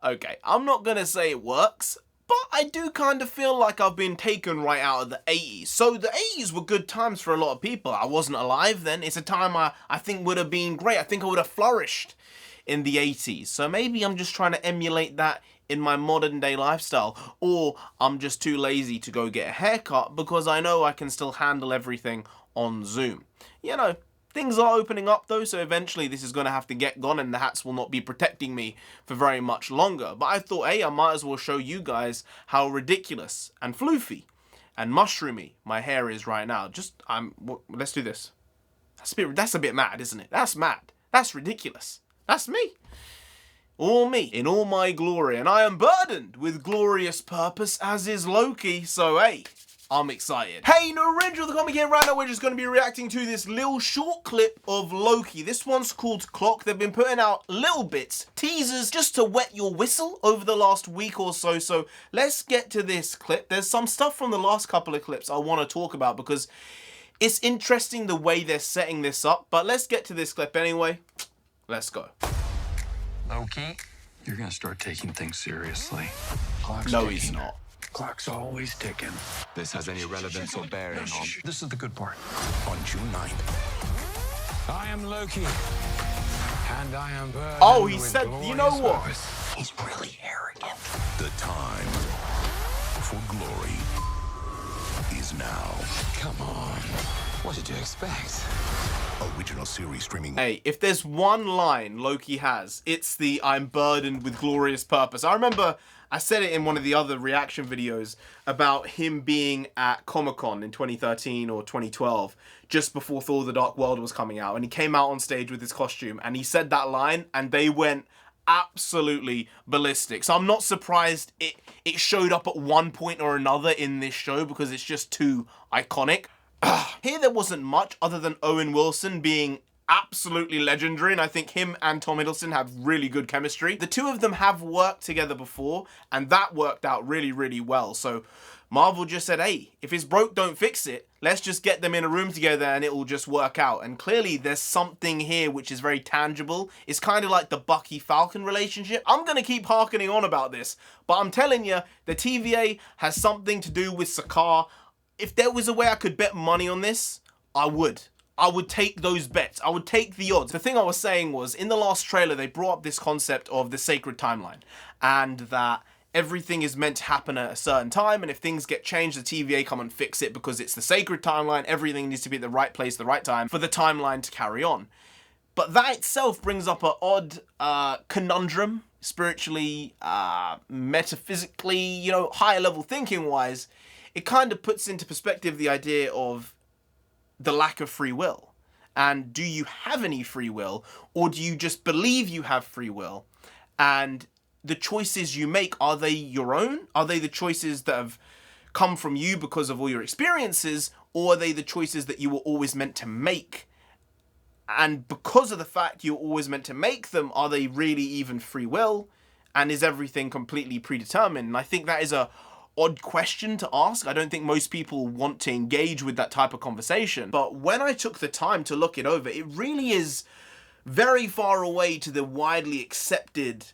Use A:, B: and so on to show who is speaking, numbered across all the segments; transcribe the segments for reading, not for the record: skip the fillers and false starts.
A: Okay, I'm not gonna say it works, but I do kind of feel like I've been taken right out of the 80s. So the 80s were good times for a lot of people. I wasn't alive then. It's a time I think would have been great. I think I would have flourished in the 80s. So maybe I'm just trying to emulate that in my modern day lifestyle, or I'm just too lazy to go get a haircut because I know I can still handle everything on Zoom. You know, things are opening up though, so eventually this is going to have to get gone and the hats will not be protecting me for very much longer. But I thought, hey, I might as well show you guys how ridiculous and floofy and mushroomy my hair is right now. Let's do this. That's a bit mad, isn't it? That's mad. That's ridiculous. That's me. All me, in all my glory, and I am burdened with glorious purpose, as is Loki, so hey, I'm excited. Hey, NarendraTheComic here. Right now we're just going to be reacting to this little short clip of Loki. This one's called Clock. They've been putting out little bits, teasers, just to wet your whistle over the last week or so. So let's get to this clip. There's some stuff from the last couple of clips I want to talk about because it's interesting the way they're setting this up. But let's get to this clip anyway. Let's go.
B: Loki, you're gonna start taking things seriously.
A: No, he's not.
B: Clock's always ticking. This has any relevance or bearing on... This is the good part. On June 9th. I am Loki. And I am burdened.
A: Oh, he said, you know what?
B: Purpose. He's really arrogant.
C: The time for glory is now.
B: Come on. What did you expect?
C: Original series streaming.
A: Hey, if there's one line Loki has, it's the I'm burdened with glorious purpose. I remember I said it in one of the other reaction videos about him being at Comic-Con in 2013 or 2012, just before Thor the Dark World was coming out. And he came out on stage with his costume and he said that line and they went absolutely ballistic. So I'm not surprised it showed up at one point or another in this show because it's just too iconic. Here there wasn't much other than Owen Wilson being absolutely legendary, and I think him and Tom Hiddleston have really good chemistry. The two of them have worked together before, and that worked out really, really well. So Marvel just said, hey, if it's broke, don't fix it. Let's just get them in a room together and it will just work out. And clearly there's something here which is very tangible. It's kind of like the Bucky-Falcon relationship. I'm going to keep harkening on about this, but I'm telling you, the TVA has something to do with Sakaar. If there was a way I could bet money on this, I would. I would take those bets. I would take the odds. The thing I was saying was, in the last trailer, they brought up this concept of the sacred timeline, and that everything is meant to happen at a certain time, and if things get changed, the TVA come and fix it because it's the sacred timeline. Everything needs to be at the right place, the right time for the timeline to carry on. But that itself brings up an odd conundrum, spiritually, metaphysically, you know, higher level thinking wise. It kind of puts into perspective the idea of the lack of free will. And do you have any free will, or do you just believe you have free will? And the choices you make, are they your own? Are they the choices that have come from you because of all your experiences, or are they the choices that you were always meant to make? And because of the fact you're always meant to make them, are they really even free will? And is everything completely predetermined? And I think that is a odd question to ask. I don't think most people want to engage with that type of conversation. But when I took the time to look it over, it really is very far away to the widely accepted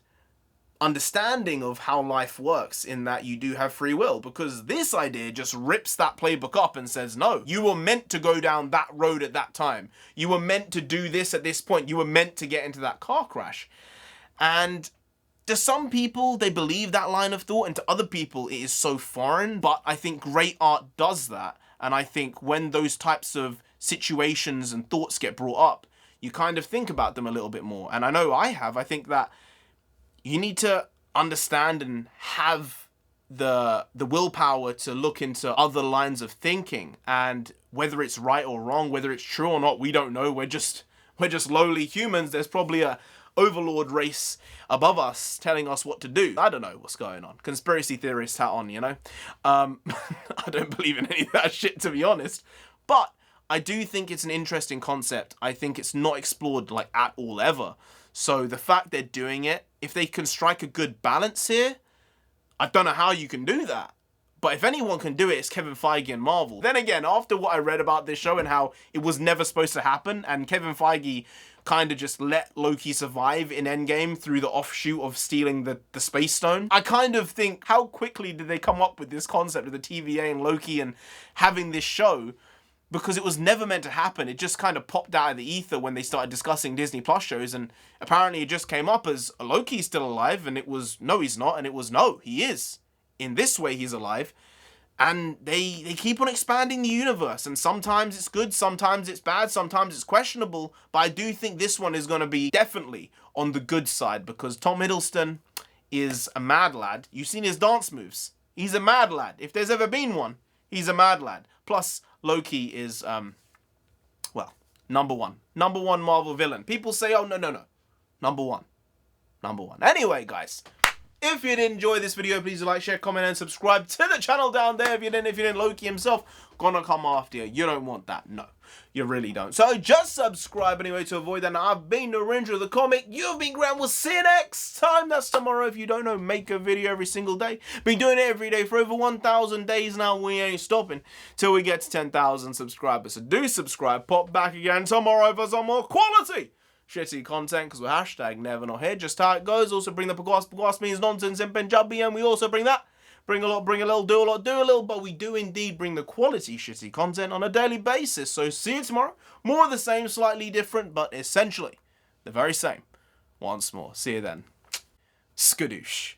A: understanding of how life works, in that you do have free will, because this idea just rips that playbook up and says, no, you were meant to go down that road at that time. You were meant to do this at this point. You were meant to get into that car crash. And to some people, they believe that line of thought, and to other people, it is so foreign. But I think great art does that. And I think when those types of situations and thoughts get brought up, you kind of think about them a little bit more. And I know I have. I think that you need to understand and have the willpower to look into other lines of thinking. And whether it's right or wrong, whether it's true or not, we don't know. We're just lowly humans. There's probably a overlord race above us telling us what to do. I don't know what's going on. Conspiracy theorist hat on, you know? I don't believe in any of that shit, to be honest. But I do think it's an interesting concept. I think it's not explored like at all ever. So the fact they're doing it, if they can strike a good balance here, I don't know how you can do that. But if anyone can do it, it's Kevin Feige and Marvel. Then again, after what I read about this show and how it was never supposed to happen, and Kevin Feige kind of just let Loki survive in Endgame through the offshoot of stealing the Space Stone. I kind of think, how quickly did they come up with this concept of the TVA and Loki and having this show? Because it was never meant to happen. It just kind of popped out of the ether when they started discussing Disney Plus shows, and apparently it just came up as Loki's still alive, and it was, no, he's not, and it was, no, he is. In this way, he's alive. And they keep on expanding the universe, and sometimes it's good, sometimes it's bad, sometimes it's questionable, but I do think this one is going to be definitely on the good side, because Tom Hiddleston is a mad lad. You've seen his dance moves. He's a mad lad. If there's ever been one, he's a mad lad. Plus, Loki is, well, number one. Number one Marvel villain. People say, oh, no. Number one. Number one. Anyway, guys, if you did enjoy this video, please like, share, comment, and subscribe to the channel down there. If you didn't, Loki himself gonna come after you. You don't want that. No, you really don't. So just subscribe anyway to avoid that. Now, I've been NarendraTheComic. You've been Grant. We'll see you next time. That's tomorrow. If you don't know, make a video every single day. Been doing it every day for over 1,000 days now. We ain't stopping till we get to 10,000 subscribers. So do subscribe. Pop back again tomorrow for some more quality shitty content, because we're hashtag never not here. Just how it goes. Also bring the pagwas means nonsense in Punjabi, and we also bring that. Bring a lot, bring a little, do a lot, do a little, but we do indeed bring the quality shitty content on a daily basis. So see you tomorrow. More of the same, slightly different, but essentially the very same. Once more. See you then. Skadoosh.